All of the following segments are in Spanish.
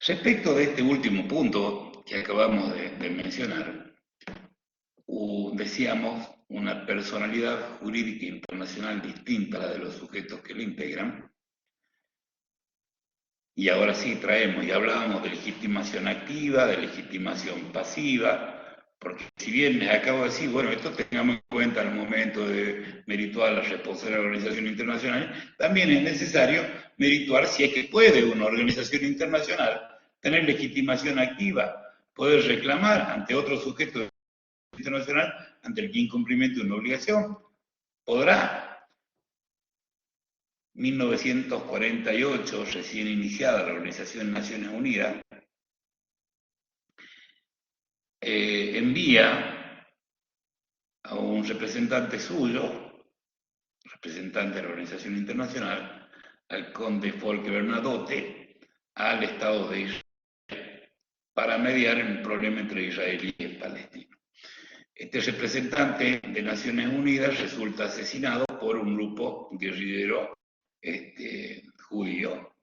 Respecto de este último punto que acabamos de mencionar, decíamos una personalidad jurídica internacional distinta a la de los sujetos que la integran, y ahora sí traemos y hablábamos de legitimación activa, de legitimación pasiva, porque si bien les acabo de decir, bueno, esto tengamos en cuenta al momento de merituar la responsabilidad de la organización internacional, también es necesario merituar si es que puede una organización internacional tener legitimación activa, poder reclamar ante otro sujeto internacional ante el incumplimiento de una obligación. Podrá. 1948, recién iniciada la Organización de Naciones Unidas, envía a un representante suyo, representante de la Organización Internacional, al conde Folke Bernadotte, al Estado de Israel, para mediar en un problema entre Israel y el palestino. Este representante de Naciones Unidas resulta asesinado por un grupo guerrillero judío.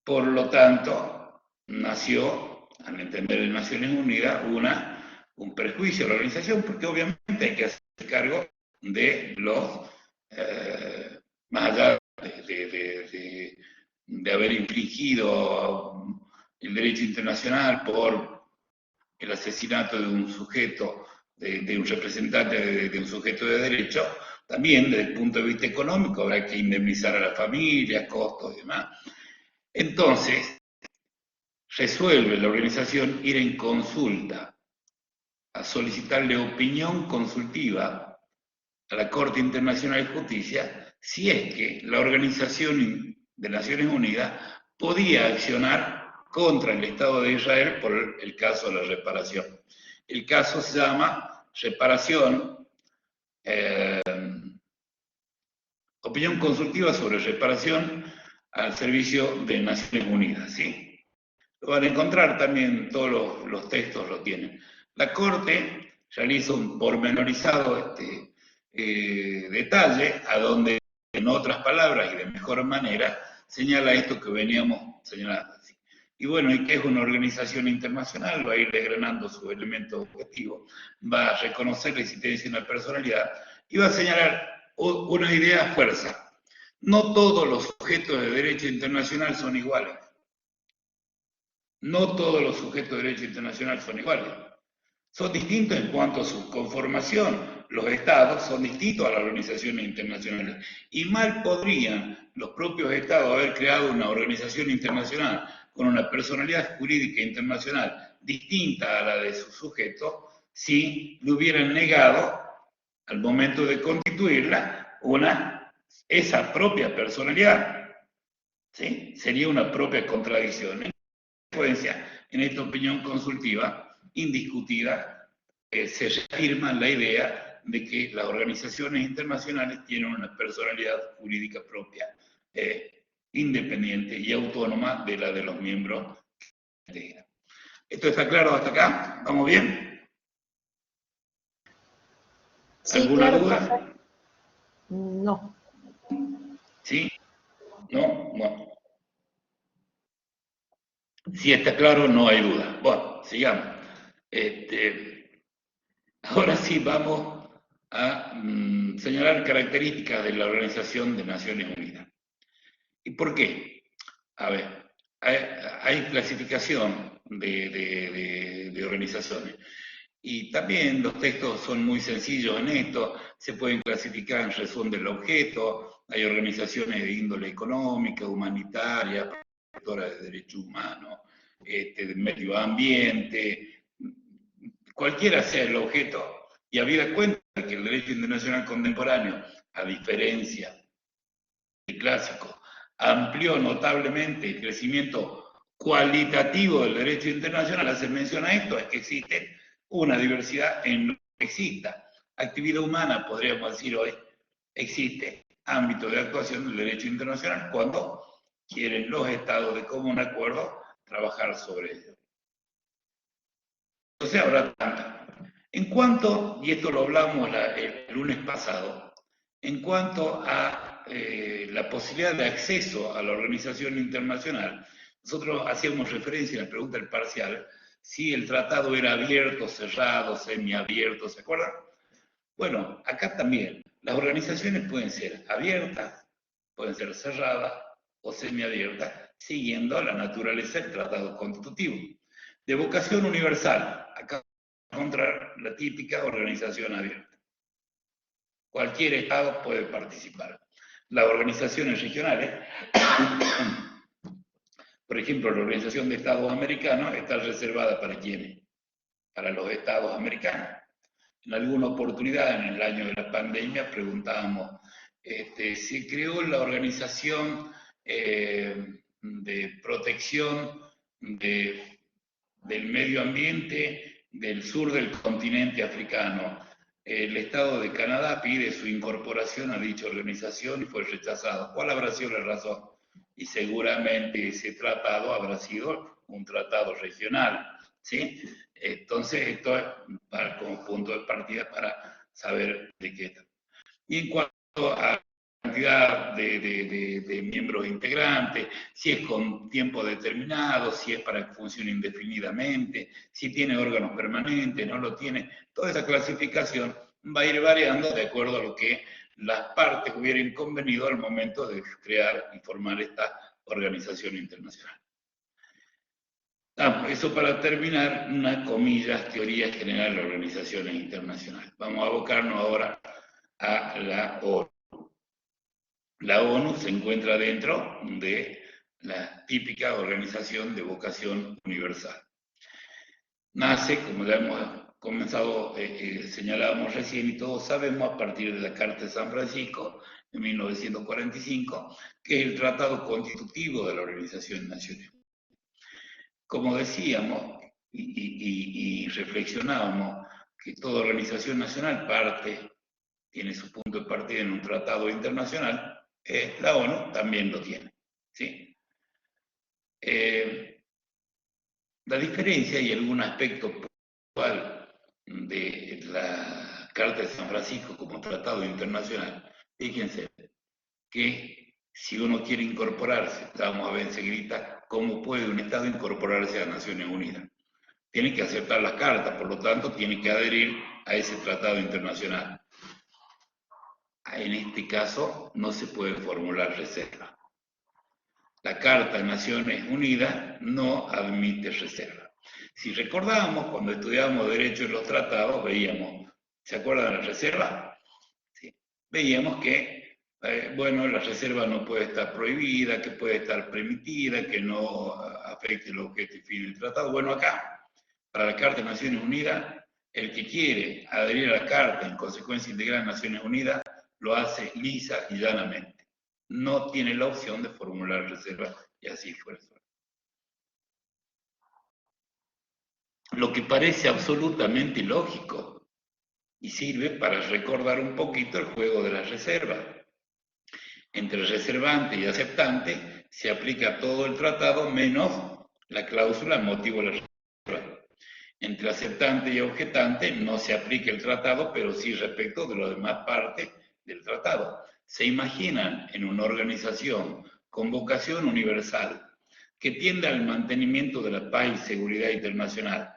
Por lo tanto, nació, al entender en Naciones Unidas, un perjuicio a la organización, porque obviamente hay que hacer cargo de los, más allá de haber infringido el derecho internacional por el asesinato de un sujeto, de un representante de un sujeto de derecho, también desde el punto de vista económico habrá que indemnizar a la familia, costos y demás. Entonces, resuelve la organización ir en consulta, a solicitarle opinión consultiva a la Corte Internacional de Justicia si es que la Organización de Naciones Unidas podía accionar contra el Estado de Israel por el caso de la reparación. El caso se llama reparación, opinión consultiva sobre reparación al servicio de Naciones Unidas, ¿sí? Lo van a encontrar también, todos los textos lo tienen. La Corte realiza un pormenorizado detalle, a donde, en otras palabras y de mejor manera, señala esto que veníamos señalando. Y bueno, ¿y qué es una organización internacional? Va a ir desgranando sus elementos objetivos, va a reconocer la existencia de una personalidad y va a señalar una idea a fuerza. No todos los sujetos de derecho internacional son iguales. No todos los sujetos de derecho internacional son iguales. Son distintos en cuanto a su conformación. Los estados son distintos a las organizaciones internacionales. Y mal podrían los propios estados haber creado una organización internacional con una personalidad jurídica internacional distinta a la de sus sujetos si le hubieran negado, al momento de constituirla, esa propia personalidad. ¿Sí? Sería una propia contradicción. En esta opinión consultiva indiscutida, se reafirma la idea de que las organizaciones internacionales tienen una personalidad jurídica propia, independiente y autónoma de la de los miembros. ¿Esto está claro hasta acá? ¿Vamos bien? Sí, ¿Alguna claro, duda? profe. No. ¿Sí? ¿No? Bueno. Si está claro, no hay duda. Bueno, sigamos. Ahora sí vamos a señalar características de la Organización de Naciones Unidas. ¿Y por qué? A ver, hay clasificación de organizaciones. Y también los textos son muy sencillos en esto, se pueden clasificar en razón del objeto, hay organizaciones de índole económica, humanitaria, protectoras de derechos humanos, de medio ambiente, cualquiera sea el objeto, y habida cuenta que el derecho internacional contemporáneo, a diferencia del clásico, amplió notablemente el crecimiento cualitativo del derecho internacional, hace mención a esto, es que existe una diversidad en lo que exista. Actividad humana, podríamos decir hoy, existe ámbito de actuación del derecho internacional cuando quieren los estados de común acuerdo trabajar sobre ello. Entonces habrá tanta. En cuanto, y esto lo hablamos el lunes pasado, en cuanto a la posibilidad de acceso a la organización internacional, nosotros hacíamos referencia en la pregunta del parcial, si el tratado era abierto, cerrado, semiabierto, ¿se acuerdan? Bueno, acá también, las organizaciones pueden ser abiertas, pueden ser cerradas o semiabiertas, siguiendo la naturaleza del tratado constitutivo. De vocación universal, acá contra la típica organización abierta. Cualquier Estado puede participar. Las organizaciones regionales, por ejemplo, la Organización de Estados Americanos está reservada para ¿quiénes? Para los Estados americanos. En alguna oportunidad, en el año de la pandemia, preguntábamos, ¿se creó la Organización de Protección del Medio Ambiente del sur del continente africano? El Estado de Canadá pide su incorporación a dicha organización y fue rechazado. ¿Cuál habrá sido la razón? Y seguramente ese tratado habrá sido un tratado regional, ¿sí? Entonces, esto es como punto de partida para saber de qué está. Y en cuanto a la cantidad de miembros integrantes, si es con tiempo determinado, si es para que funcione indefinidamente, si tiene órganos permanentes, no lo tiene, toda esa clasificación va a ir variando de acuerdo a lo que las partes hubieran convenido al momento de crear y formar esta organización internacional. Eso para terminar, una comillas, teoría general de las organizaciones internacionales. Vamos a abocarnos ahora a la ONU. La ONU se encuentra dentro de la típica organización de vocación universal. Nace, como ya hemos comenzado, señalábamos recién y todos sabemos, a partir de la Carta de San Francisco, en 1945, que es el tratado constitutivo de la Organización de Naciones Unidas. Como decíamos y reflexionábamos, que toda organización nacional tiene su punto de partida en un tratado internacional, la ONU también lo tiene, ¿sí? La diferencia y algún aspecto puntual de la Carta de San Francisco como tratado internacional, fíjense que si uno quiere incorporarse, vamos a ver enseguida cómo puede un Estado incorporarse a Naciones Unidas. Tiene que aceptar las cartas, por lo tanto tiene que adherir a ese tratado internacional. En este caso no se puede formular reserva. La Carta de Naciones Unidas no admite reserva. Si recordábamos, cuando estudiábamos Derecho en los tratados, veíamos, ¿se acuerdan de la reserva? Sí. Veíamos que, bueno, la reserva no puede estar prohibida, que puede estar permitida, que no afecte el objeto y fin del tratado. Bueno, acá, para la Carta de Naciones Unidas, el que quiere adherir a la Carta en consecuencia integral de Naciones Unidas, lo hace lisa y llanamente. No tiene la opción de formular reserva y así fue. Lo que parece absolutamente ilógico y sirve para recordar un poquito el juego de la reserva. Entre reservante y aceptante se aplica todo el tratado menos la cláusula motivo de la reserva. Entre aceptante y objetante no se aplica el tratado, pero sí respecto de las demás partes del tratado. ¿Se imaginan en una organización con vocación universal que tienda al mantenimiento de la paz y seguridad internacional,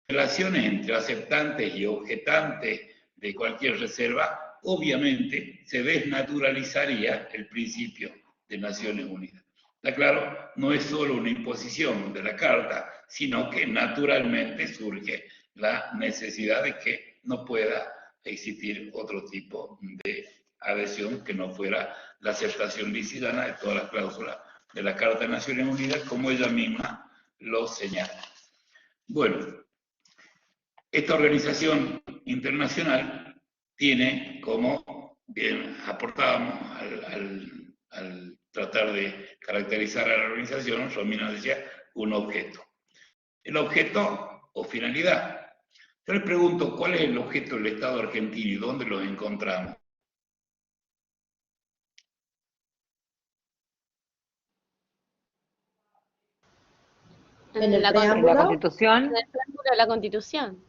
relaciones entre aceptantes y objetantes de cualquier reserva? Obviamente se desnaturalizaría el principio de Naciones Unidas. Está claro, no es solo una imposición de la Carta, sino que naturalmente surge la necesidad de que no pueda existir otro tipo de adhesión que no fuera la aceptación licitana de todas las cláusulas de la Carta de Naciones Unidas, como ella misma lo señala. Bueno, esta organización internacional tiene, como bien aportábamos al tratar de caracterizar a la organización, Romina decía, un objeto. El objeto o finalidad. Yo les pregunto, ¿cuál es el objeto del Estado argentino y dónde lo encontramos? En la Constitución. En el preámbulo de la Constitución.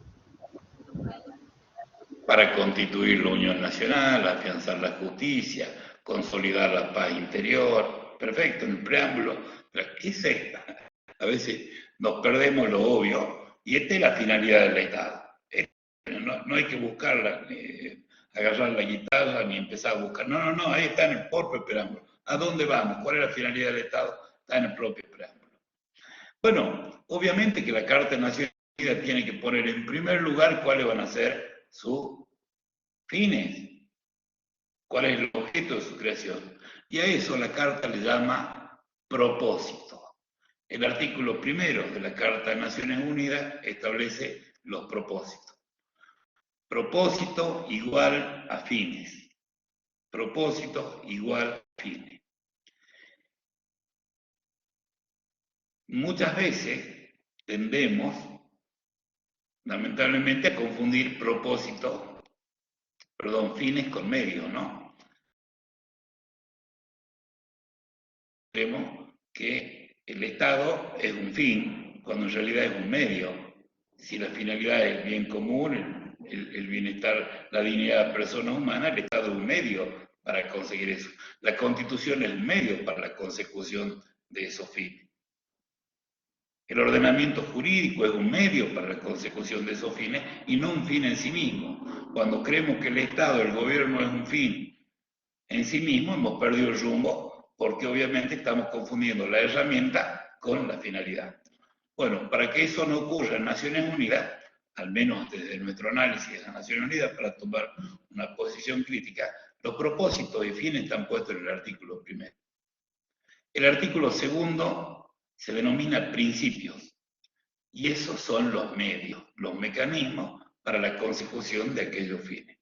Para constituir la Unión Nacional, afianzar la justicia, consolidar la paz interior, perfecto, en el preámbulo, es esta. A veces nos perdemos lo obvio, y esta es la finalidad del Estado. No hay que buscarla, agarrar la guitarra ni empezar a buscar. No, ahí está en el propio preámbulo. ¿A dónde vamos? ¿Cuál es la finalidad del Estado? Está en el propio preámbulo. Bueno, obviamente que la Carta de Naciones Unidas tiene que poner en primer lugar cuáles van a ser sus fines, cuál es el objeto de su creación. Y a eso la Carta le llama propósito. El artículo primero de la Carta de Naciones Unidas establece los propósitos. Propósito igual a fines. Propósito igual a fines. Muchas veces tendemos, lamentablemente, a confundir fines con medios, ¿no? Creemos que el Estado es un fin, cuando en realidad es un medio. Si la finalidad es el bien común, el bienestar, la dignidad de la persona humana, el Estado es un medio para conseguir eso. La Constitución es un medio para la consecución de esos fines. El ordenamiento jurídico es un medio para la consecución de esos fines y no un fin en sí mismo. Cuando creemos que el Estado, el gobierno es un fin en sí mismo, hemos perdido el rumbo porque obviamente estamos confundiendo la herramienta con la finalidad. Bueno, para que eso no ocurra en Naciones Unidas, al menos desde nuestro análisis de las Naciones Unidas, para tomar una posición crítica, los propósitos y fines están puestos en el artículo primero. El artículo segundo se denomina principios, y esos son los medios, los mecanismos para la consecución de aquellos fines.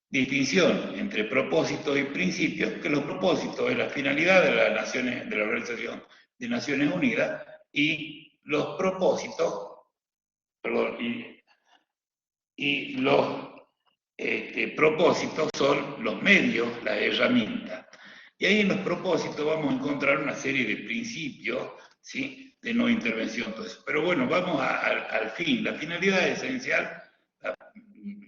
Distinción entre propósitos y principios, que los propósitos es la finalidad de la Organización de Naciones Unidas, y los propósitos, los propósitos son los medios, las herramientas. Y ahí en los propósitos vamos a encontrar una serie de principios, ¿sí?, de no intervención, todo eso. Pero bueno, vamos al fin. La finalidad esencial,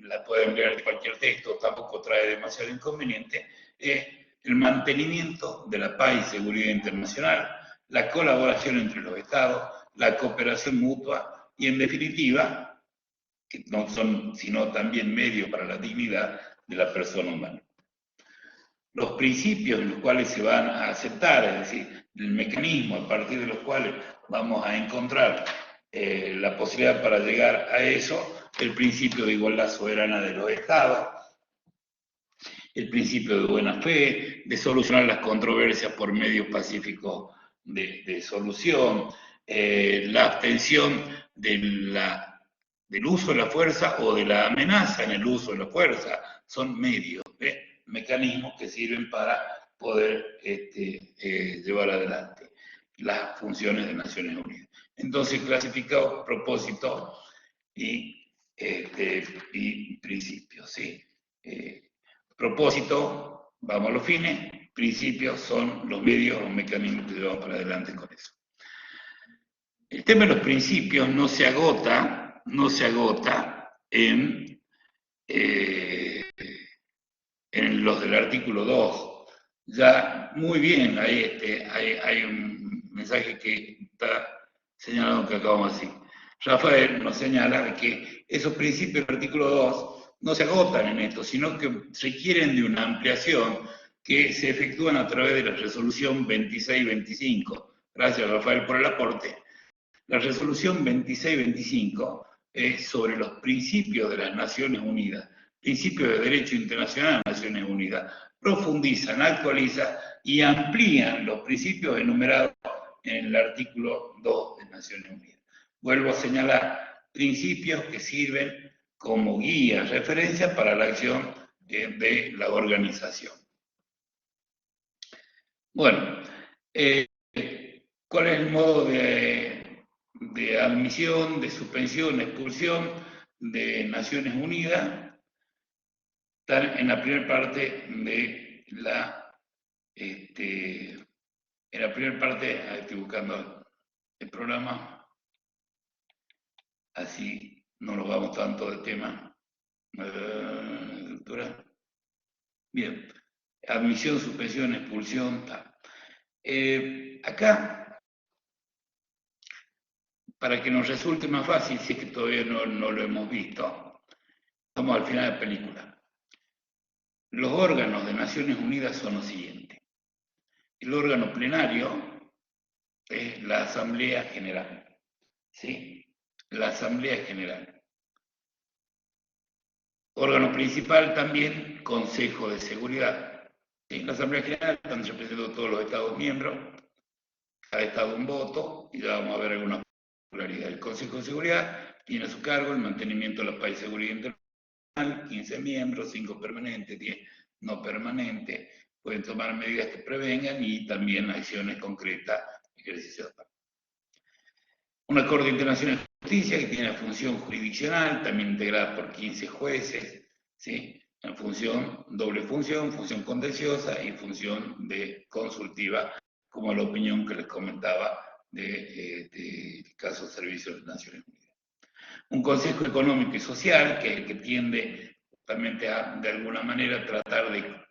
la pueden leer en cualquier texto, tampoco trae demasiado inconveniente, es el mantenimiento de la paz y seguridad internacional, la colaboración entre los estados, la cooperación mutua y, en definitiva, que no son sino también medios para la dignidad de la persona humana. Los principios en los cuales se van a aceptar, es decir, el mecanismo a partir de los cuales vamos a encontrar la posibilidad para llegar a eso, el principio de igualdad soberana de los estados, el principio de buena fe, de solucionar las controversias por medios pacíficos de solución, la abstención del uso de la fuerza o de la amenaza en el uso de la fuerza, son medios, mecanismos que sirven para poder llevar adelante las funciones de Naciones Unidas. Entonces, clasificado propósito y principios, ¿sí? Propósito, vamos a los fines, principios son los medios, los mecanismos que llevamos para adelante con eso. El tema de los principios no se agota en los del artículo 2. Ya muy bien, ahí hay un mensaje que está señalado que acabamos así. Rafael nos señala que esos principios del artículo 2 no se agotan en esto, sino que requieren de una ampliación que se efectúan a través de la resolución 2625. Gracias, Rafael, por el aporte. La resolución 2625 es sobre los principios de las Naciones Unidas, principios de derecho internacional de las Naciones Unidas. Profundizan, actualizan y amplían los principios enumerados en el artículo 2 de Naciones Unidas. Vuelvo a señalar principios que sirven como guía, referencia para la acción de la organización. Bueno, ¿cuál es el modo de admisión, de suspensión, expulsión de Naciones Unidas? Están en la primera parte de en la primera parte, estoy buscando el programa, así no nos vamos tanto de tema. Bien, admisión, suspensión, expulsión, tal. Acá, para que nos resulte más fácil, si es que todavía no lo hemos visto, estamos al final de la película. Los órganos de Naciones Unidas son los siguientes. El órgano plenario es la Asamblea General, ¿sí? La Asamblea General. Órgano principal también, Consejo de Seguridad. ¿Sí? La Asamblea General, donde representó todos los Estados miembros, cada Estado un voto, y ya vamos a ver algunas particularidades. El Consejo de Seguridad tiene a su cargo el mantenimiento de la paz y seguridad internacional, 15 miembros, 5 permanentes, 10 no permanentes, pueden tomar medidas que prevengan y también acciones concretas, ejercicio de paz. Una Corte Internacional de Justicia que tiene la función jurisdiccional, también integrada por 15 jueces, ¿sí? En función, doble función contenciosa y función de consultiva, como la opinión que les comentaba del caso de Servicios de Naciones Unidas. Un Consejo Económico y Social, que es el que tiende justamente a, de alguna manera, tratar de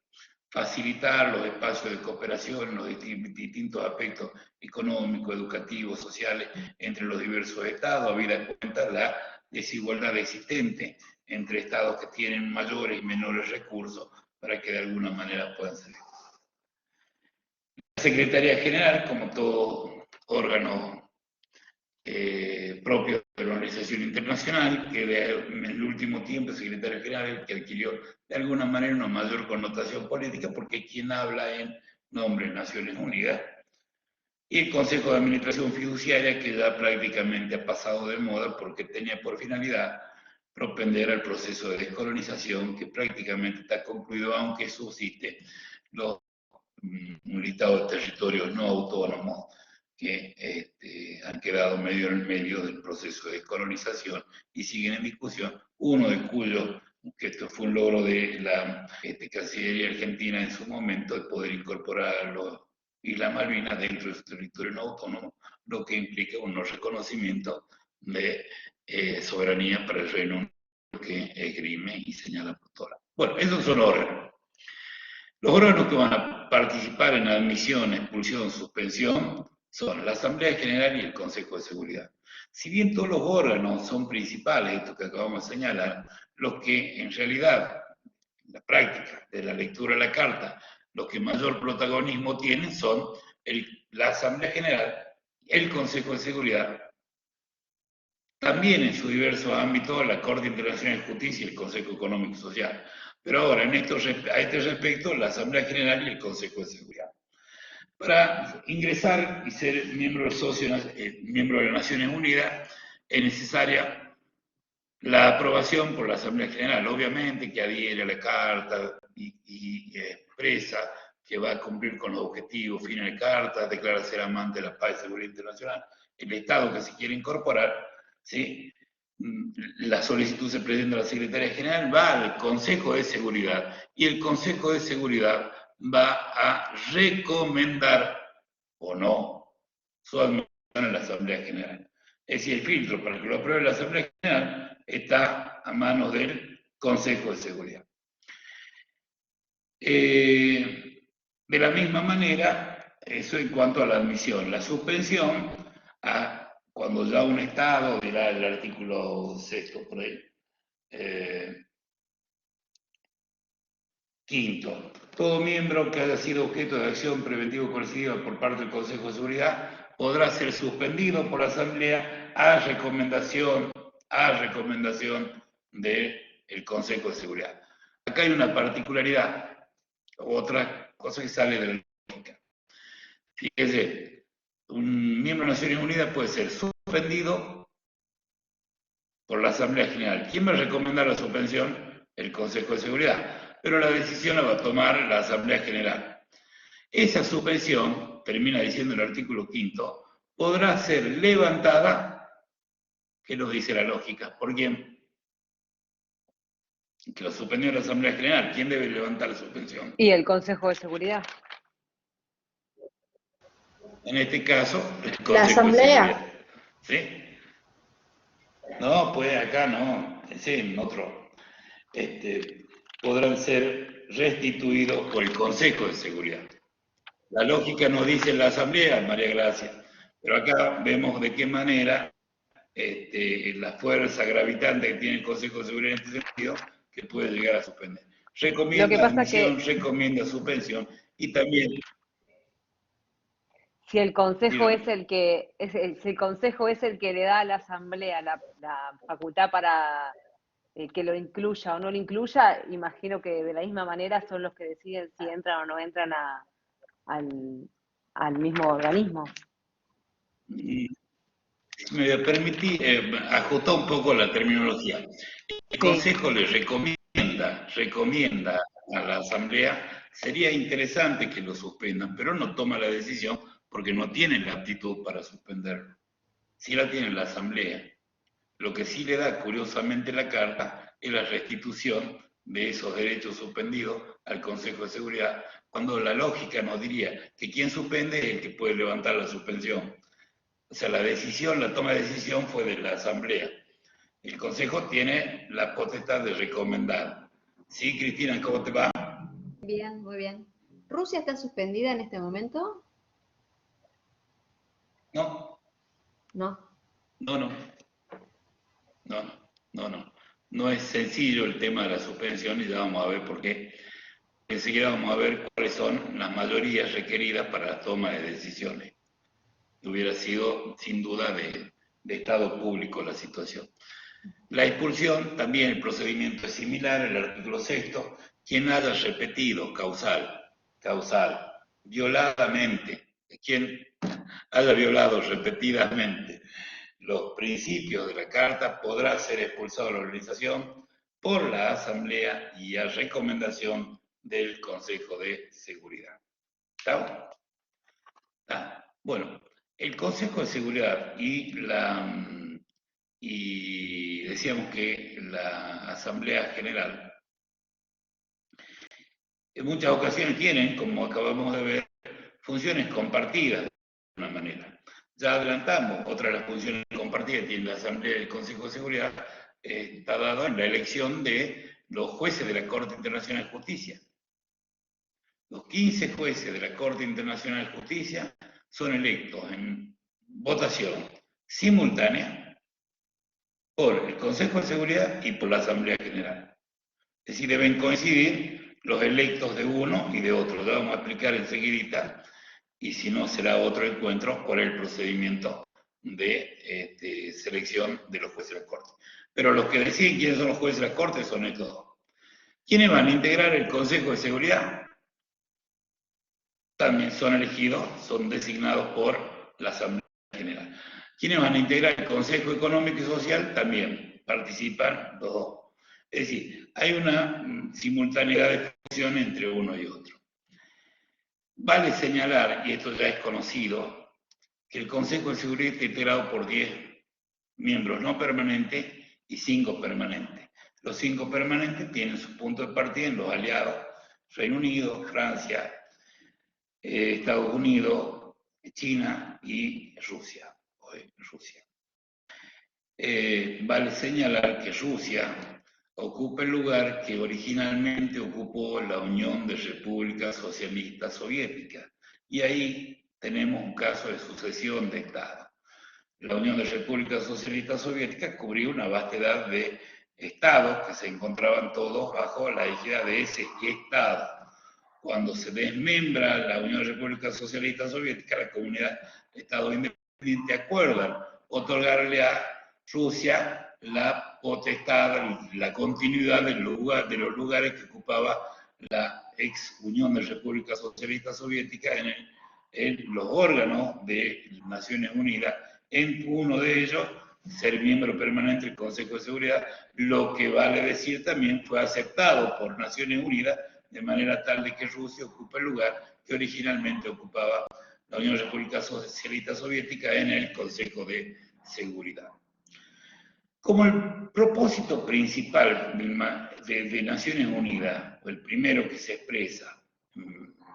facilitar los espacios de cooperación en los distintos aspectos económicos, educativos, sociales, entre los diversos estados, habida cuenta la desigualdad existente entre estados que tienen mayores y menores recursos para que de alguna manera puedan salir. La Secretaría General, como todo órgano propio de la organización internacional, que en el último tiempo el secretario general que adquirió de alguna manera una mayor connotación política porque es quien habla en nombre de Naciones Unidas, y el Consejo de Administración Fiduciaria, que ya prácticamente ha pasado de moda porque tenía por finalidad propender al proceso de descolonización que prácticamente está concluido, aunque subsiste un listado de territorios no autónomos que han quedado medio en el medio del proceso de descolonización y siguen en discusión, uno de cuyos, que esto fue un logro de la Cancillería Argentina en su momento, de poder incorporar a los Islas Malvinas dentro de su territorio no autónomo, lo que implica un no reconocimiento de soberanía para el Reino Unido que esgrime y señala Portola. Bueno, esos son órganos. Los órganos que van a participar en admisión, expulsión, suspensión son la Asamblea General y el Consejo de Seguridad. Si bien todos los órganos son principales, esto que acabamos de señalar, los que en realidad, en la práctica de la lectura de la carta, los que mayor protagonismo tienen son la Asamblea General, el Consejo de Seguridad, también en sus diversos ámbitos la Corte Internacional de Justicia y el Consejo Económico y Social. Pero ahora, a este respecto, la Asamblea General y el Consejo de Seguridad. Para ingresar y ser miembro de las Naciones Unidas, es necesaria la aprobación por la Asamblea General, obviamente, que adhiere a la Carta y expresa que va a cumplir con los objetivos, fines de la Carta, declara ser amante de la paz y seguridad internacional. El Estado que se quiere incorporar, ¿sí? La solicitud se presenta a la Secretaría General, va al Consejo de Seguridad y el Consejo de Seguridad va a recomendar o no su admisión en la Asamblea General. Es decir, el filtro para que lo apruebe la Asamblea General está a manos del Consejo de Seguridad. De la misma manera, eso en cuanto a la admisión. La suspensión, cuando ya un Estado, dirá el artículo 6º por ahí, quinto, todo miembro que haya sido objeto de acción preventiva o coercitiva por parte del Consejo de Seguridad podrá ser suspendido por la Asamblea a recomendación del Consejo de Seguridad. Acá hay una particularidad, otra cosa que sale de la lógica. Fíjese, un miembro de Naciones Unidas puede ser suspendido por la Asamblea General. ¿Quién va a recomendar la suspensión? El Consejo de Seguridad. Pero la decisión la va a tomar la Asamblea General. Esa suspensión, termina diciendo el artículo 5º, podrá ser levantada, ¿qué nos dice la lógica? ¿Por quién? Que lo suspendió la Asamblea General. ¿Quién debe levantar la suspensión? Y el Consejo de Seguridad. En este caso, el Consejo La Asamblea. de Seguridad. ¿Sí? No, pues acá no, sí, en otro. Podrán ser restituidos por el Consejo de Seguridad. La lógica nos dice en la Asamblea, María Gracia, pero acá vemos de qué manera la fuerza gravitante que tiene el Consejo de Seguridad en este sentido, que puede llegar a suspender. Recomienda admisión, recomienda suspensión y también... Si el Consejo es el que si el Consejo es el que le da a la Asamblea la facultad para que lo incluya o no lo incluya, imagino que de la misma manera son los que deciden si entran o no entran al mismo organismo. Me permití ajustar un poco la terminología. El Consejo le recomienda a la Asamblea, sería interesante que lo suspendan, pero no toma la decisión porque no tiene la aptitud para suspenderlo. Sí la tiene la Asamblea. Lo que sí le da curiosamente la carta es la restitución de esos derechos suspendidos al Consejo de Seguridad, cuando la lógica nos diría que quien suspende es el que puede levantar la suspensión. O sea, la toma de decisión fue de la Asamblea. El Consejo tiene la potestad de recomendar. ¿Sí, Cristina, cómo te va? Bien, muy bien. ¿Rusia está suspendida en este momento? No. No. No es sencillo el tema de la suspensión y ya vamos a ver por qué. Enseguida vamos a ver cuáles son las mayorías requeridas para la toma de decisiones. Hubiera sido, sin duda, de Estado público la situación. La expulsión, también el procedimiento es similar, el artículo 6º, quien haya repetido causal, violadamente, quien haya violado repetidamente los principios de la Carta podrá ser expulsado de la organización por la Asamblea y a recomendación del Consejo de Seguridad. ¿Está? Bueno, el Consejo de Seguridad y decíamos que la Asamblea General en muchas ocasiones tienen, como acabamos de ver, funciones compartidas de alguna manera. Ya adelantamos, otra de las funciones compartidas que tiene la Asamblea y el Consejo de Seguridad está dado en la elección de los jueces de la Corte Internacional de Justicia. Los 15 jueces de la Corte Internacional de Justicia son electos en votación simultánea por el Consejo de Seguridad y por la Asamblea General. Es decir, deben coincidir los electos de uno y de otro. Ya vamos a explicar enseguida, y si no será otro encuentro por el procedimiento de selección de los jueces de la Corte. Pero los que deciden quiénes son los jueces de la Corte son estos dos. ¿Quiénes van a integrar el Consejo de Seguridad? También son elegidos, son designados por la Asamblea General. ¿Quiénes van a integrar el Consejo Económico y Social? También participan los dos. Es decir, hay una simultaneidad de función entre uno y otro. Vale señalar, y esto ya es conocido, que el Consejo de Seguridad está integrado por 10 miembros no permanentes y 5 permanentes. Los 5 permanentes tienen su punto de partida en los aliados, Reino Unido, Francia, Estados Unidos, China y Rusia. Vale señalar que Rusia ocupa el lugar que originalmente ocupó la Unión de Repúblicas Socialistas Soviéticas. Y ahí tenemos un caso de sucesión de Estado. La Unión de Repúblicas Socialistas Soviéticas cubrió una vastedad de estados que se encontraban todos bajo la égida de ese Estado. Cuando se desmembra la Unión de Repúblicas Socialistas Soviéticas, la comunidad de Estados independientes acuerdan otorgarle a Rusia la potestad, la continuidad de los lugares que ocupaba la ex Unión de Repúblicas Socialistas Soviéticas en los órganos de Naciones Unidas, en uno de ellos ser miembro permanente del Consejo de Seguridad, lo que vale decir también fue aceptado por Naciones Unidas, de manera tal de que Rusia ocupa el lugar que originalmente ocupaba la Unión de Repúblicas Socialistas Soviéticas en el Consejo de Seguridad. Como el propósito principal de Naciones Unidas, o el primero que se expresa de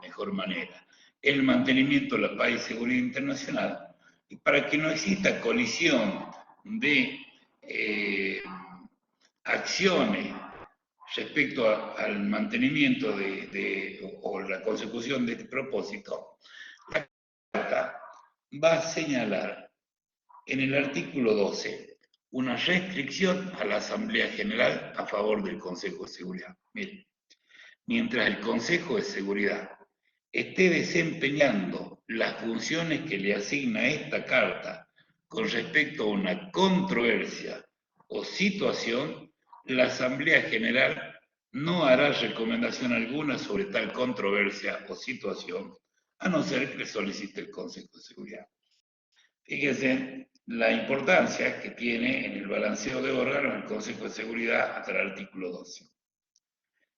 mejor manera, el mantenimiento de la paz y seguridad internacional, y para que no exista colisión de acciones respecto al mantenimiento o la consecución de este propósito, la Carta va a señalar en el artículo 12 una restricción a la Asamblea General a favor del Consejo de Seguridad. Miren, mientras el Consejo de Seguridad esté desempeñando las funciones que le asigna esta Carta con respecto a una controversia o situación, la Asamblea General no hará recomendación alguna sobre tal controversia o situación, a no ser que le solicite el Consejo de Seguridad. Fíjense la importancia que tiene en el balanceo de órganos el Consejo de Seguridad hasta el artículo 12.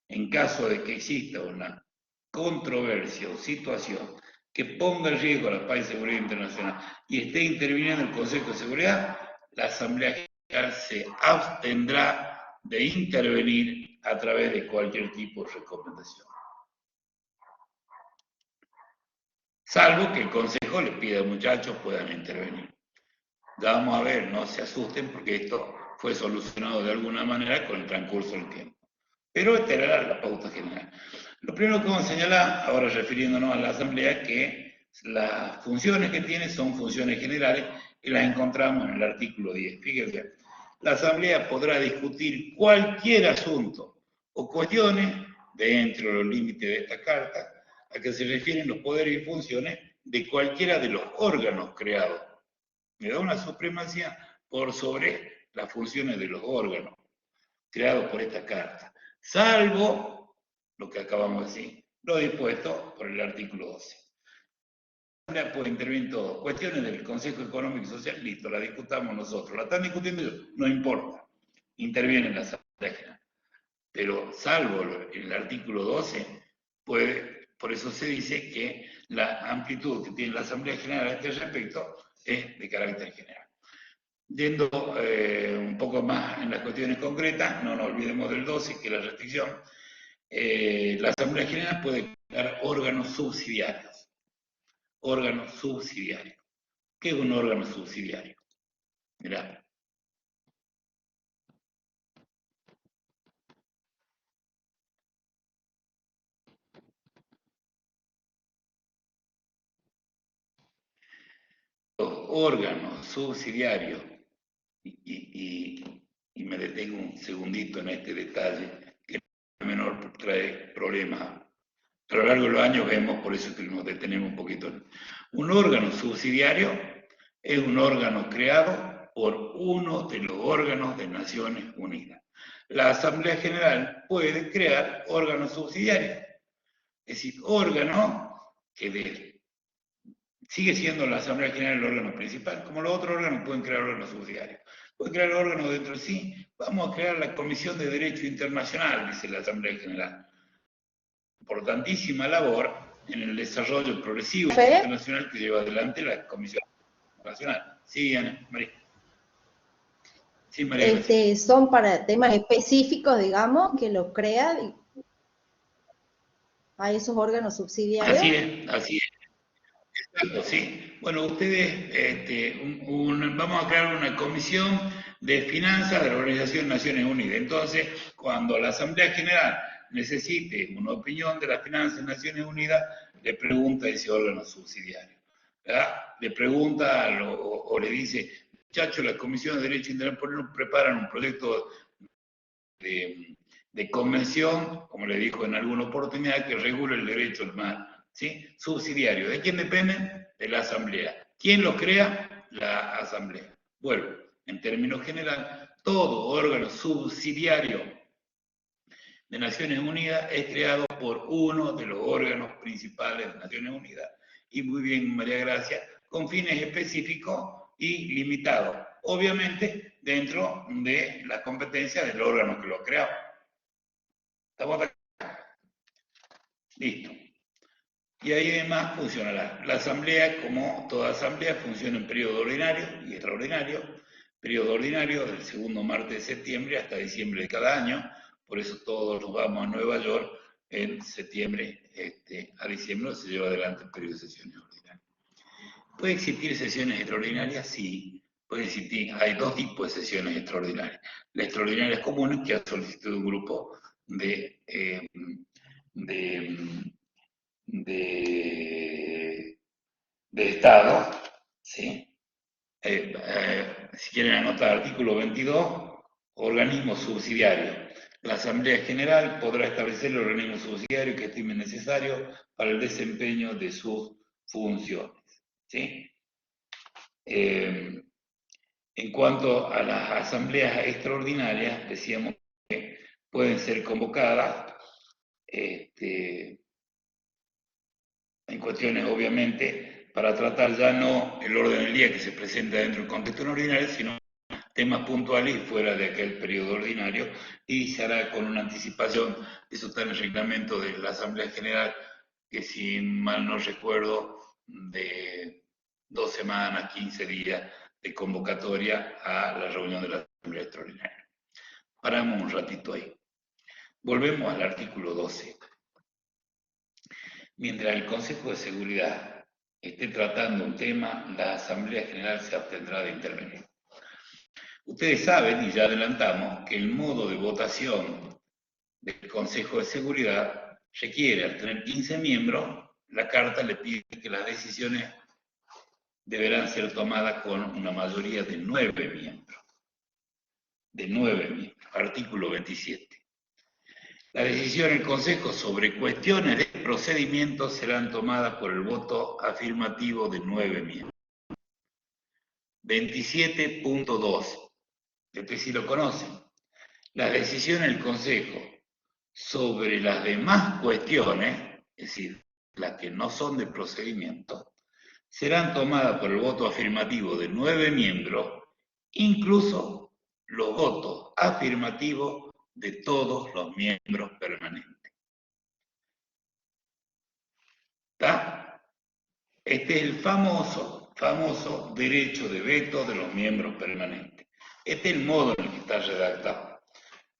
En caso de que exista una controversia o situación que ponga en riesgo a la paz y seguridad internacional y esté interviniendo el Consejo de Seguridad, la Asamblea General se abstendrá de intervenir a través de cualquier tipo de recomendación. Salvo que el Consejo le pida a muchachos puedan intervenir. Ya vamos a ver, no se asusten porque esto fue solucionado de alguna manera con el transcurso del tiempo. Pero esta era la pauta general. Lo primero que vamos a señalar, ahora refiriéndonos a la Asamblea, es que las funciones que tiene son funciones generales y las encontramos en el artículo 10. Fíjense, la Asamblea podrá discutir cualquier asunto o cuestiones dentro de los límites de esta Carta a que se refieren los poderes y funciones de cualquiera de los órganos creados. Me da una supremacía por sobre las funciones de los órganos creados por esta Carta, salvo lo que acabamos de decir, lo dispuesto por el artículo 12. La Asamblea puede intervenir todo. Cuestiones del Consejo Económico y Social, listo, la discutamos nosotros. La están discutiendo ellos, no importa. Interviene la Asamblea General. Pero salvo el artículo 12, por eso se dice que la amplitud que tiene la Asamblea General a este respecto es de carácter general. Yendo un poco más en las cuestiones concretas, no nos olvidemos del 12, que es la restricción. La Asamblea General puede crear órganos subsidiarios. Órganos subsidiarios. ¿Qué es un órgano subsidiario? Mirá. Los órganos subsidiarios, y me detengo un segundito en este detalle, que no menor trae problemas. A lo largo de los años vemos, por eso que nos detenemos un poquito. Un órgano subsidiario es un órgano creado por uno de los órganos de Naciones Unidas. La Asamblea General puede crear órganos subsidiarios, es decir, órganos que sigue siendo la Asamblea General el órgano principal, como los otros órganos pueden crear órganos subsidiarios. Pueden crear órganos dentro de sí. Vamos a crear la Comisión de Derecho Internacional, dice la Asamblea General. Importantísima labor en el desarrollo progresivo internacional que lleva adelante la Comisión Internacional. Sí, Ana, María. Sí, María. Son para temas específicos, digamos, que los crea a esos órganos subsidiarios. Así es. Exacto, sí. Bueno, ustedes, vamos a crear una comisión de finanzas de la Organización de Naciones Unidas. Entonces, cuando la Asamblea General necesite una opinión de las finanzas de Naciones Unidas, le pregunta a ese órgano subsidiario, ¿verdad? Le pregunta o le dice, muchachos, la Comisión de Derecho Internacional preparan un proyecto de convención, como le dijo en alguna oportunidad, que regule el derecho al mar, ¿sí? Subsidiario. ¿De quién dependen? De la Asamblea. ¿Quién los crea? La Asamblea. Bueno, en términos generales, todo órgano subsidiario de Naciones Unidas es creado por uno de los órganos principales de Naciones Unidas. Y muy bien, María Gracia, con fines específicos y limitados. Obviamente, dentro de la competencia del órgano que lo ha creado. ¿Estamos acá? Listo. Y ahí además funcionará. La Asamblea, como toda Asamblea, funciona en periodo ordinario y extraordinario. Periodo ordinario del segundo martes de septiembre hasta diciembre de cada año. Por eso todos nos vamos a Nueva York en septiembre a diciembre, se lleva adelante el periodo de sesiones ordinarias. ¿Puede existir sesiones extraordinarias? Sí, puede existir. Hay dos tipos de sesiones extraordinarias. Las extraordinarias comunes, que ha solicitado un grupo de Estado, ¿sí? Si quieren anotar, artículo 22, organismo subsidiario. La Asamblea General podrá establecer el organismo subsidiario que estime necesario para el desempeño de sus funciones, ¿sí? En cuanto a las asambleas extraordinarias, decíamos que pueden ser convocadas en cuestiones, obviamente, para tratar ya no el orden del día que se presenta dentro del contexto ordinario, sino temas puntuales y fuera de aquel periodo ordinario, y se hará con una anticipación. Eso está en el reglamento de la Asamblea General, que si mal no recuerdo, de 2 semanas, 15 días de convocatoria a la reunión de la Asamblea Extraordinaria. Paramos un ratito ahí. Volvemos al artículo 12. Mientras el Consejo de Seguridad esté tratando un tema, la Asamblea General se abstendrá de intervenir. Ustedes saben, y ya adelantamos, que el modo de votación del Consejo de Seguridad requiere, al tener 15 miembros, la Carta le pide que las decisiones deberán ser tomadas con una mayoría de 9 miembros. De 9 miembros. Artículo 27. La decisión del Consejo sobre cuestiones de procedimiento serán tomadas por el voto afirmativo de 9 miembros. 27.2. Este sí lo conocen. Las decisiones del Consejo sobre las demás cuestiones, es decir, las que no son de procedimiento, serán tomadas por el voto afirmativo de 9 miembros, incluso los votos afirmativos de todos los miembros permanentes. ¿Está? Este es el famoso derecho de veto de los miembros permanentes. Este es el modo en el que está redactado.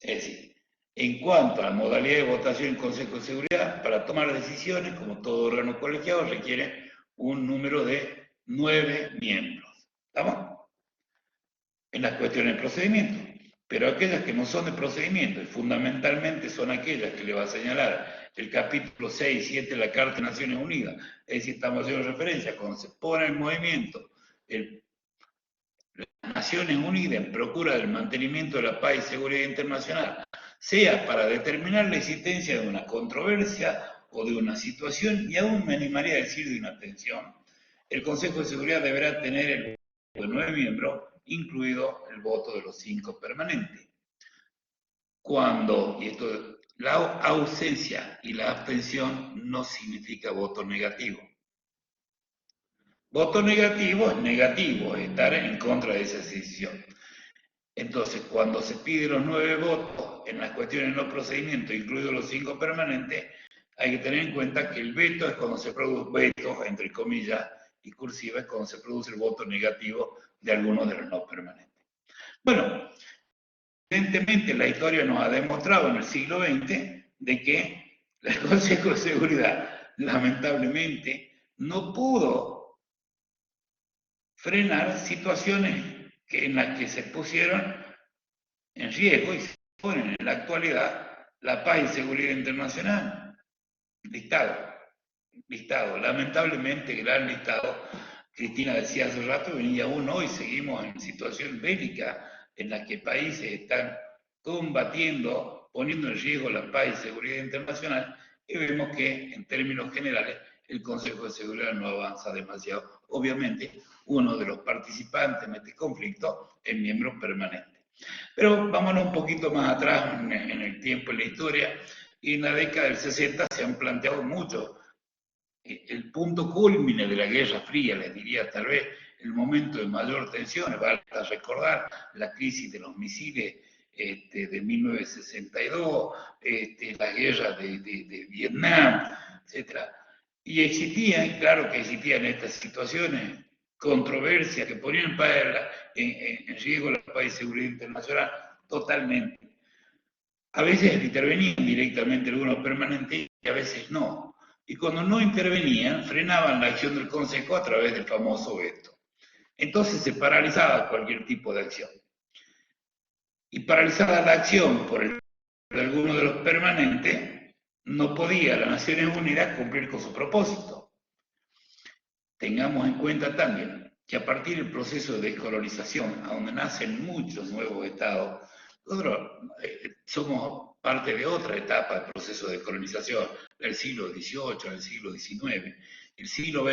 Es decir, en cuanto a la modalidad de votación en Consejo de Seguridad, para tomar decisiones, como todo órgano colegiado, requiere un número de 9 miembros. ¿Estamos? En las cuestiones de procedimiento. Pero aquellas que no son de procedimiento, y fundamentalmente son aquellas que le va a señalar el capítulo 6 y 7 de la Carta de Naciones Unidas, es decir, estamos haciendo referencia, cuando se pone en movimiento las Naciones Unidas en procura del mantenimiento de la paz y seguridad internacional, sea para determinar la existencia de una controversia o de una situación, y aún me animaría a decir de una tensión, el Consejo de Seguridad deberá tener el voto de 9 miembros, incluido el voto de los 5 permanentes. Cuando, y esto, la ausencia y la abstención no significa voto negativo. Voto negativo es negativo, es estar en contra de esa decisión. Entonces, cuando se piden los 9 votos en las cuestiones no procedimiento, incluidos los 5 permanentes, hay que tener en cuenta que el veto es cuando se produce, veto, entre comillas, y cursiva, es cuando se produce el voto negativo de algunos de los no permanentes. Bueno, evidentemente la historia nos ha demostrado en el siglo XX de que el Consejo de Seguridad, lamentablemente, no pudo frenar situaciones en las que se pusieron en riesgo y se ponen en la actualidad la paz y seguridad internacional. Listado, lamentablemente gran listado. Cristina decía hace rato, venía aún hoy, seguimos en situación bélica en la que países están combatiendo, poniendo en riesgo la paz y seguridad internacional, y vemos que en términos generales el Consejo de Seguridad no avanza demasiado. Obviamente, uno de los participantes en este conflicto es miembro permanente. Pero vámonos un poquito más atrás en el tiempo, en la historia, y en la década del 60 se han planteado mucho. El punto culmine de la Guerra Fría, les diría tal vez el momento de mayor tensión, basta recordar la crisis de los misiles de 1962, la guerra de Vietnam, etc. Y existían, claro que existían estas situaciones, controversias que ponían en riesgo la paz y seguridad internacional totalmente. A veces intervenían directamente algunos permanentes y a veces no. Y cuando no intervenían, frenaban la acción del Consejo a través del famoso veto. Entonces se paralizaba cualquier tipo de acción. Y paralizada la acción por el de alguno de los permanentes, no podía las Naciones Unidas cumplir con su propósito. Tengamos en cuenta también que a partir del proceso de descolonización, a donde nacen muchos nuevos estados, nosotros somos parte de otra etapa del proceso de descolonización, del siglo XVIII al siglo XIX. El siglo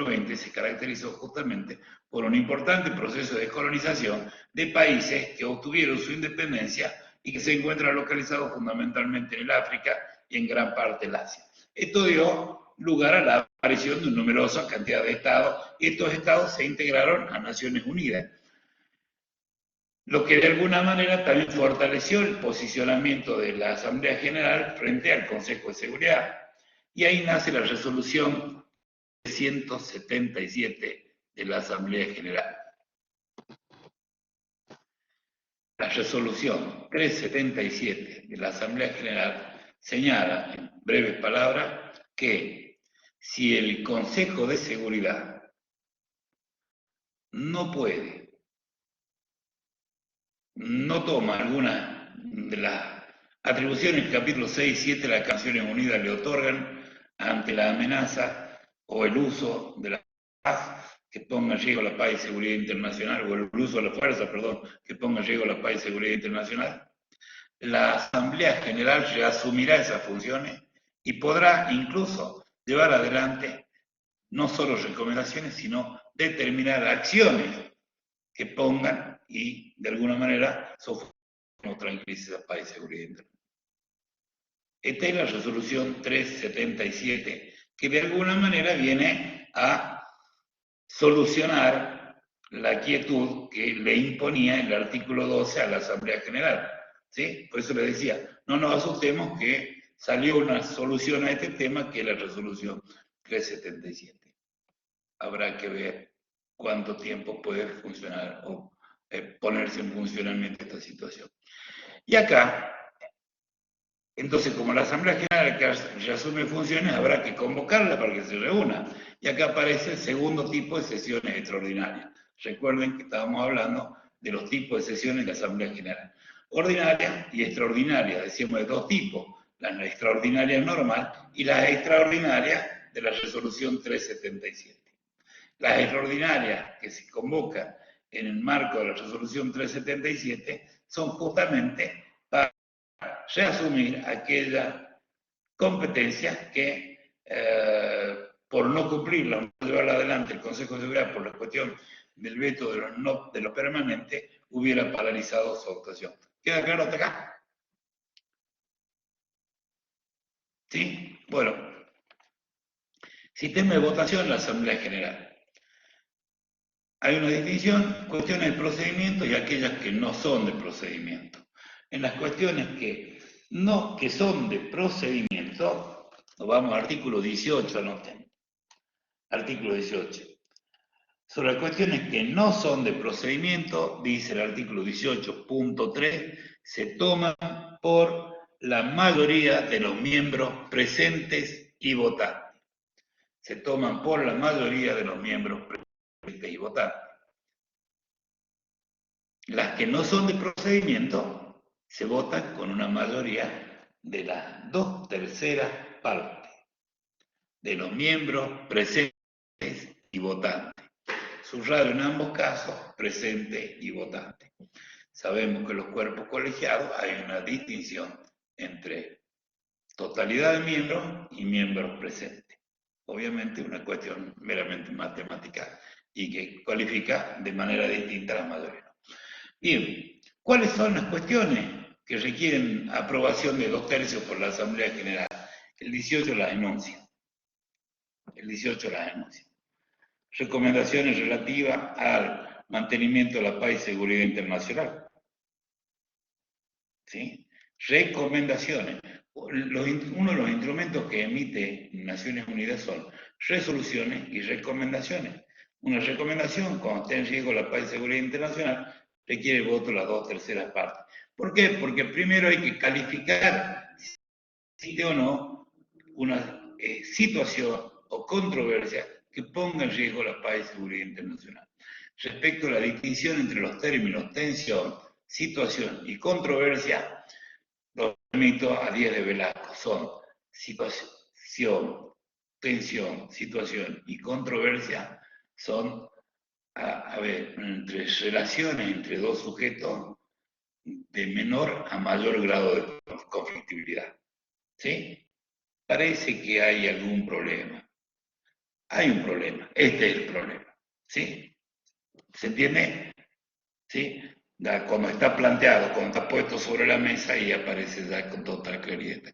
XX se caracterizó justamente por un importante proceso de descolonización de países que obtuvieron su independencia y que se encuentran localizados fundamentalmente en el África y en gran parte del Asia. Esto dio lugar a la aparición de una numerosa cantidad de estados, y estos estados se integraron a Naciones Unidas, lo que de alguna manera también fortaleció el posicionamiento de la Asamblea General frente al Consejo de Seguridad. Y ahí nace la resolución 377 de la Asamblea General. La resolución 377 de la Asamblea General señala, en breves palabras, que si el Consejo de Seguridad no toma alguna de las atribuciones que el capítulo 6 y 7 de las Naciones Unidas le otorgan ante la amenaza o el uso de la paz que ponga en riesgo la paz y seguridad internacional, o el uso de la fuerza, perdón, que ponga en riesgo la paz y seguridad internacional, la Asamblea General reasumirá esas funciones y podrá incluso llevar adelante no solo recomendaciones, sino determinar acciones que pongan y, de alguna manera, sofoquen otra crisis de paz y seguridad internacional. Esta es la resolución 377, que de alguna manera viene a solucionar la quietud que le imponía el artículo 12 a la Asamblea General. ¿Sí? Por eso le decía, no nos asustemos que salió una solución a este tema, que es la resolución 377. Habrá que ver cuánto tiempo puede funcionar o ponerse en funcionamiento esta situación. Y acá, entonces, como la Asamblea General que reasume funciones, habrá que convocarla para que se reúna. Y acá aparece el segundo tipo de sesiones extraordinarias. Recuerden que estábamos hablando de los tipos de sesiones de la Asamblea General. Ordinaria y extraordinaria, decíamos de dos tipos. Las extraordinarias normal y las extraordinarias de la resolución 377. Las extraordinarias que se convocan en el marco de la resolución 377 son justamente para reasumir aquellas competencias que por no cumplirla, no llevarla adelante el Consejo de Seguridad por la cuestión del veto de los permanentes, hubiera paralizado su actuación. ¿Queda claro hasta acá? ¿Sí? Bueno, sistema de votación en la Asamblea General. Hay una distinción, cuestiones de procedimiento y aquellas que no son de procedimiento. En las cuestiones que son de procedimiento, nos vamos al artículo 18, anoten. Artículo 18. Sobre las cuestiones que no son de procedimiento, dice el artículo 18.3, se toman por la mayoría de los miembros presentes y votantes. Se toman por la mayoría de los miembros presentes y votantes. Las que no son de procedimiento se votan con una mayoría de las 2/3 partes de los miembros presentes y votantes. Subrayo en ambos casos, presente y votante. Sabemos que en los cuerpos colegiados hay una distinción entre totalidad de miembros y miembros presentes. Obviamente una cuestión meramente matemática y que cualifica de manera distinta a la mayoría. Bien, ¿cuáles son las cuestiones que requieren aprobación de 2/3 por la Asamblea General? El 18 las enuncia. El 18 las enuncia. Recomendaciones relativas al mantenimiento de la paz y seguridad internacional. ¿Sí? Recomendaciones. Uno de los instrumentos que emite Naciones Unidas son resoluciones y recomendaciones. Una recomendación, cuando esté en riesgo la paz y seguridad internacional, requiere el voto de las 2/3 partes. ¿Por qué? Porque primero hay que calificar si o no una situación o controversia que ponga en riesgo la paz y seguridad internacional. Respecto a la distinción entre los términos tensión, situación y controversia, remito a 10 de Velasco, son situación, tensión, situación y controversia, son, a ver, entre relaciones entre dos sujetos de menor a mayor grado de conflictividad. ¿Sí? Parece que hay algún problema. Hay un problema. Este es el problema. ¿Sí? ¿Se entiende? ¿Sí? Cuando está planteado, cuando está puesto sobre la mesa y aparece ya con total claridad.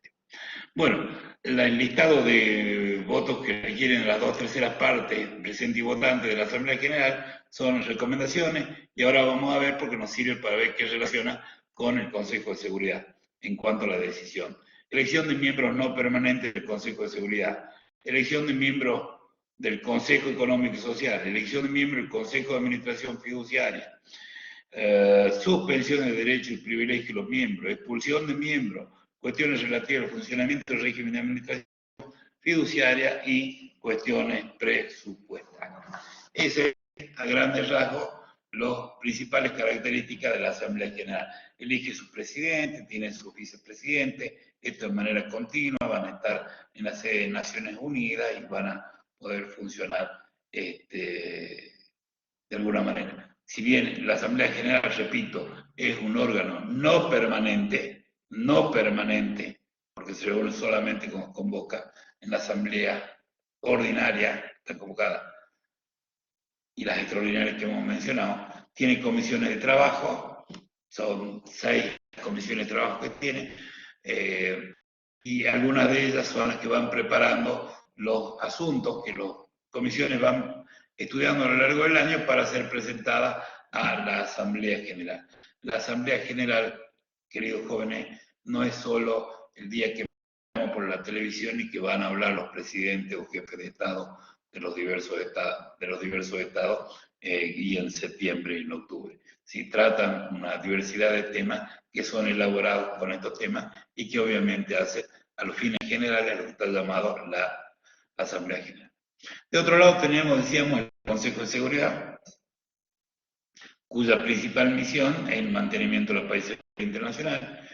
Bueno, el listado de votos que requieren las 2/3 partes, presente y votante de la Asamblea General, son recomendaciones y ahora vamos a ver porque nos sirve para ver qué relaciona con el Consejo de Seguridad en cuanto a la decisión. Elección de miembros no permanentes del Consejo de Seguridad, elección de miembros del Consejo Económico y Social, elección de miembros del Consejo de Administración Fiduciaria, suspensión de derechos y privilegios de los miembros, expulsión de miembros, cuestiones relativas al funcionamiento del régimen de administración fiduciaria y cuestiones presupuestarias. Ese es, a grandes rasgos, las principales características de la Asamblea General. Elige su presidente, tiene sus vicepresidentes, esto de manera continua, van a estar en la sede de Naciones Unidas y van a poder funcionar de alguna manera. Si bien la Asamblea General, repito, es un órgano no permanente, porque se reúne solamente como convoca en la Asamblea ordinaria, está convocada, y las extraordinarias que hemos mencionado, tiene comisiones de trabajo, son 6 comisiones de trabajo que tiene, y algunas de ellas son las que van preparando los asuntos que las comisiones van estudiando a lo largo del año para ser presentadas a la Asamblea General. La Asamblea General, queridos jóvenes, no es solo el día que vemos por la televisión y que van a hablar los presidentes o jefes de Estado de los diversos estados y en septiembre y en octubre. Sí, tratan una diversidad de temas que son elaborados con estos temas y que obviamente hace a los fines generales a lo que está llamado la Asamblea General. De otro lado tenemos, decíamos, el Consejo de Seguridad, cuya principal misión es el mantenimiento de los países internacionales.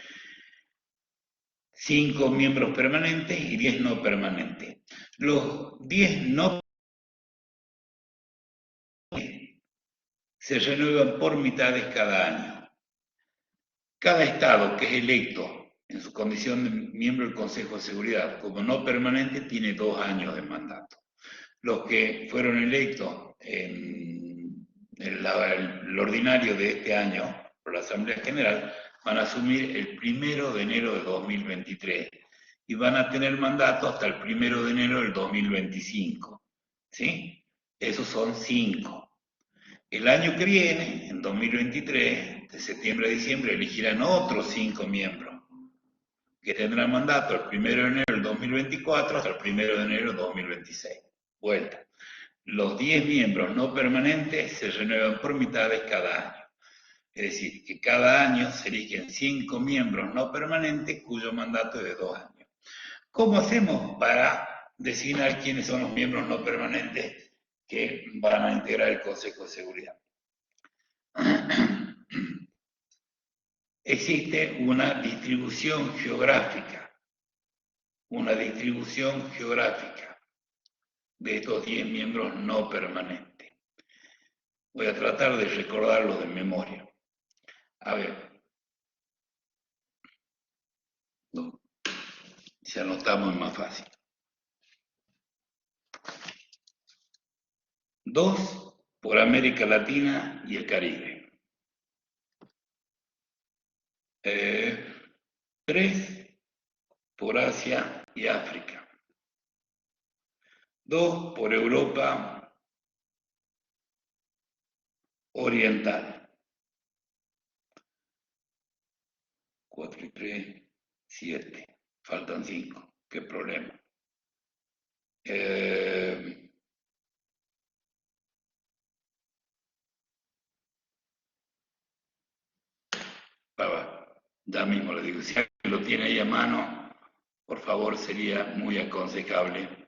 5 miembros permanentes y 10 no permanentes. Los 10 no se renuevan por mitades cada año. Cada Estado que es electo en su condición de miembro del Consejo de Seguridad como no permanente tiene 2 años de mandato. Los que fueron electos en el ordinario de este año por la Asamblea General van a asumir el 1 de enero de 2023 y van a tener mandato hasta el 1 de enero del 2025. ¿Sí? Esos son 5. El año que viene, en 2023, de septiembre a diciembre, elegirán otros 5 miembros que tendrán mandato el 1 de enero del 2024 hasta el 1 de enero del 2026. Vuelta. Los 10 miembros no permanentes se renuevan por mitades cada año. Es decir, que cada año se eligen 5 miembros no permanentes cuyo mandato es de 2 años. ¿Cómo hacemos para designar quiénes son los miembros no permanentes que van a integrar el Consejo de Seguridad? Existe una distribución geográfica de estos 10 miembros no permanentes. Voy a tratar de recordarlos de memoria. A ver. Si anotamos es más fácil. 2 por América Latina y el Caribe. 3 por Asia y África. 2 por Europa Oriental. 4 y 3, 7. Faltan 5. ¿Qué problema? Ya mismo le digo, si alguien lo tiene ahí a mano, por favor, sería muy aconsejable